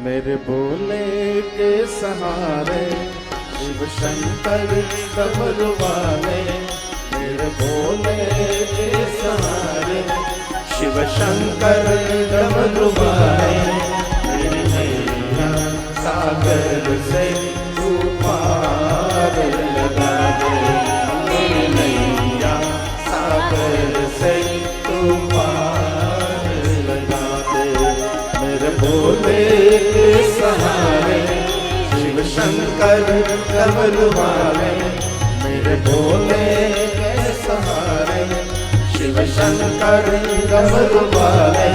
मेरे भोले के सहारे शिव शंकर डमरू वाले, मेरे भोले के सहारे शिव शंकर डमरू वाले, मेरी नैया सागर से तू पार लगा दे, मेरी नैया सागर से तू पार लगा दे। मेरे भोले के सहारे शिव शंकर डमरू वाले, मेरे भोले के सहारे शिव शंकर डमरू वाले,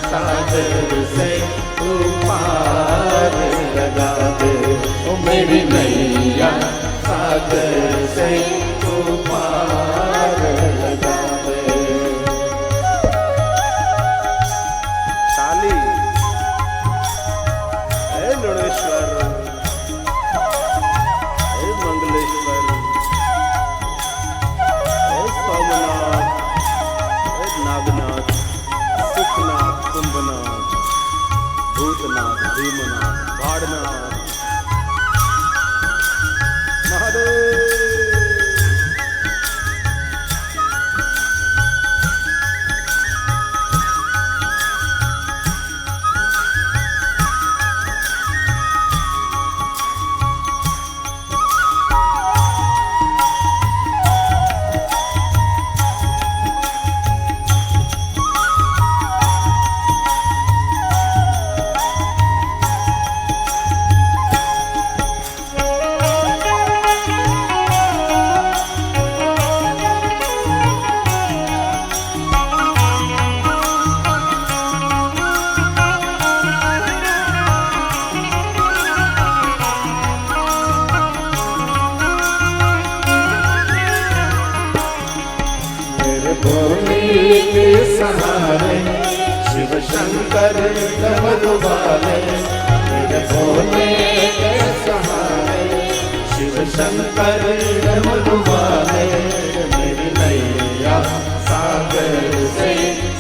सागर से तू पार लगा दे, ओ मेरी नैया सागर से तू पार लगा दे। ताली हे लुणेश्वर, हे मंगलेश्वर, हे सोमनाथ, हे नागनाथ, सुखनाथ, कुंभनाथ, भूतनाथ, भीमनाथ, भाड़नाथ, महादेव। भोले के सहारे शिव शंकर डमरू वाले, मेरे भोले के सहारे शिव शंकर डमरू वाले, मेरी नैया सागर से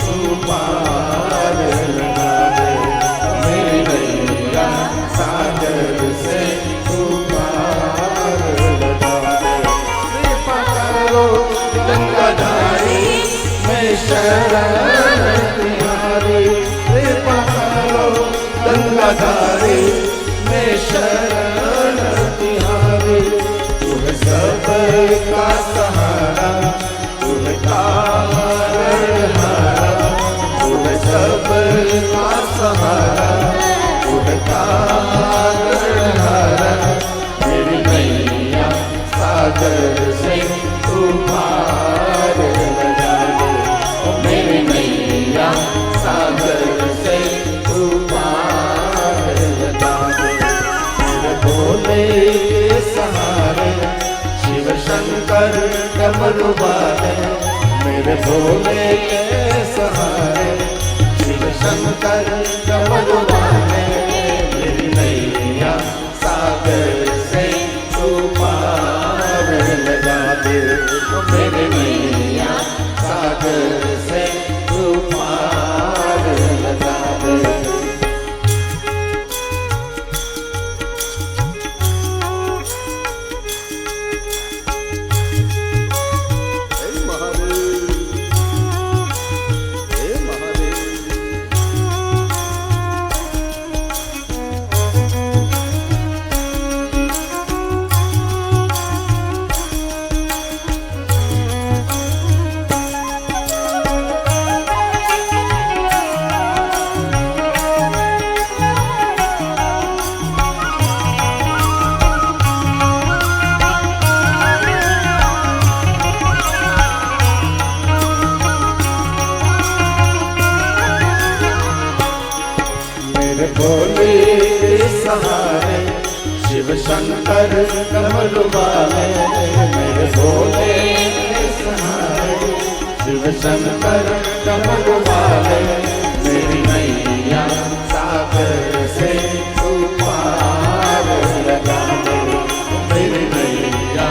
तू पार लगा दे, मेरी नैया सागर से तू पार लगा दे। कृपा करो गंगाधारी मैं शरण तुम्हारी, कृपा करो गंगाधारी मैं शरण तुम्हारी, तुम सबका सहारा, तुम तारनहारा, तुम सबका सहारा, तुम तारनहारा, मेरी नैया सागर से तू पार लगा दे, मेरी नैया सागर से तू पार लगा दे। मेरे भोले के सहारे शिव शंकर डमरू वाले, मेरे भोले के सहारे शिव शंकर डमरू वाले, मेरी नैया सागर से तू पार लगा दे, मेरी नैया सागर से तू पार लगा दे। हे महादेव, हे महादेव। मेरे भोले के सहारे शिव शंकर डमरू वाले, मेरे भोले के सहारे शिव शंकर डमरू वाले, मेरी नैया सागर से तू पार लगा दे, मेरी नैया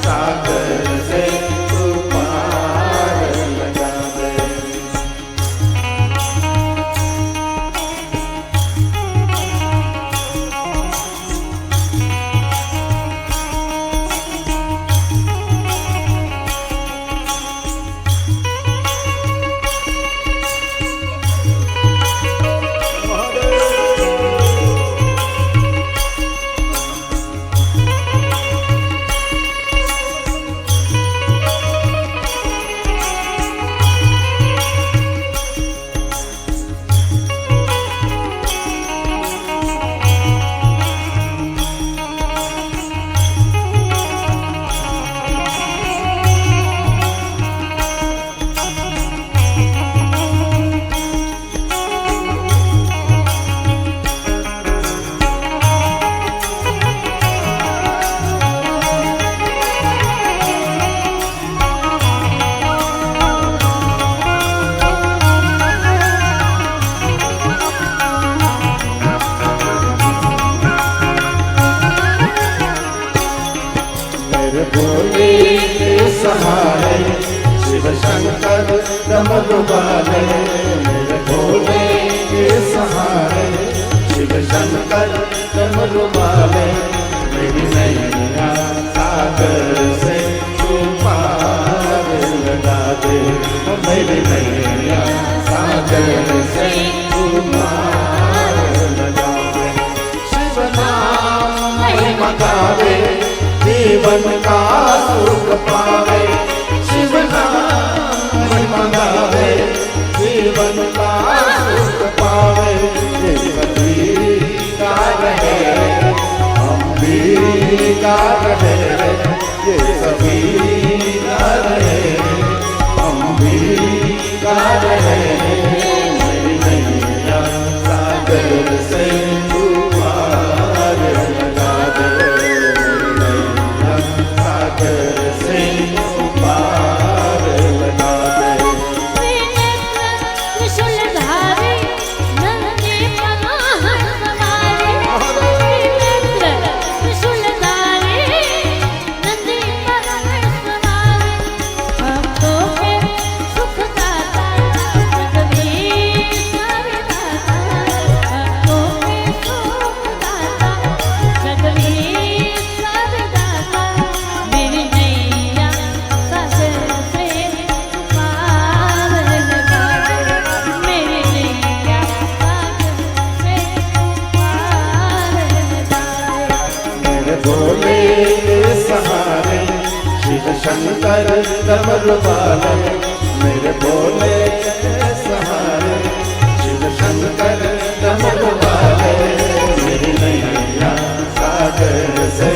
सागर से तू पार लगा दे। डमरू वाले मेरे भोले के सहारे शिव शंकर डमरू वाले मेरी नैया सागर से तू पार लगा दे मेरी नैया सागर से तू पार लगा दे शिव नाम महिमा गावे जीवन का सुख पावे शिव नाम महिमा गावे जीवन का सुख पावे ये सभी गा रहे हम भी गा रहे ये सभी गा रहे हम भी गा रहे मेरी नैया सागर से तू पार लगा दे मेरी नैया सागर से तू पार लगा दे त्रिशूलधारी नंदी पवाहन सवारी त्रिशूलधारी नंदी पवाहन सवारी भक्तों के सुखदाता जगदीश विधाता भक्तों के सुखदाता जगदीश विधाता मेरी नैया सागर से पार लगा दे मेरी नैया सागर से पार लगा दे मेरे भोले के सहारे शिव शंकर डमरू वाले मेरे भोले के सहारे शिव शंकर डमरू वाले मेरी नैया सागर से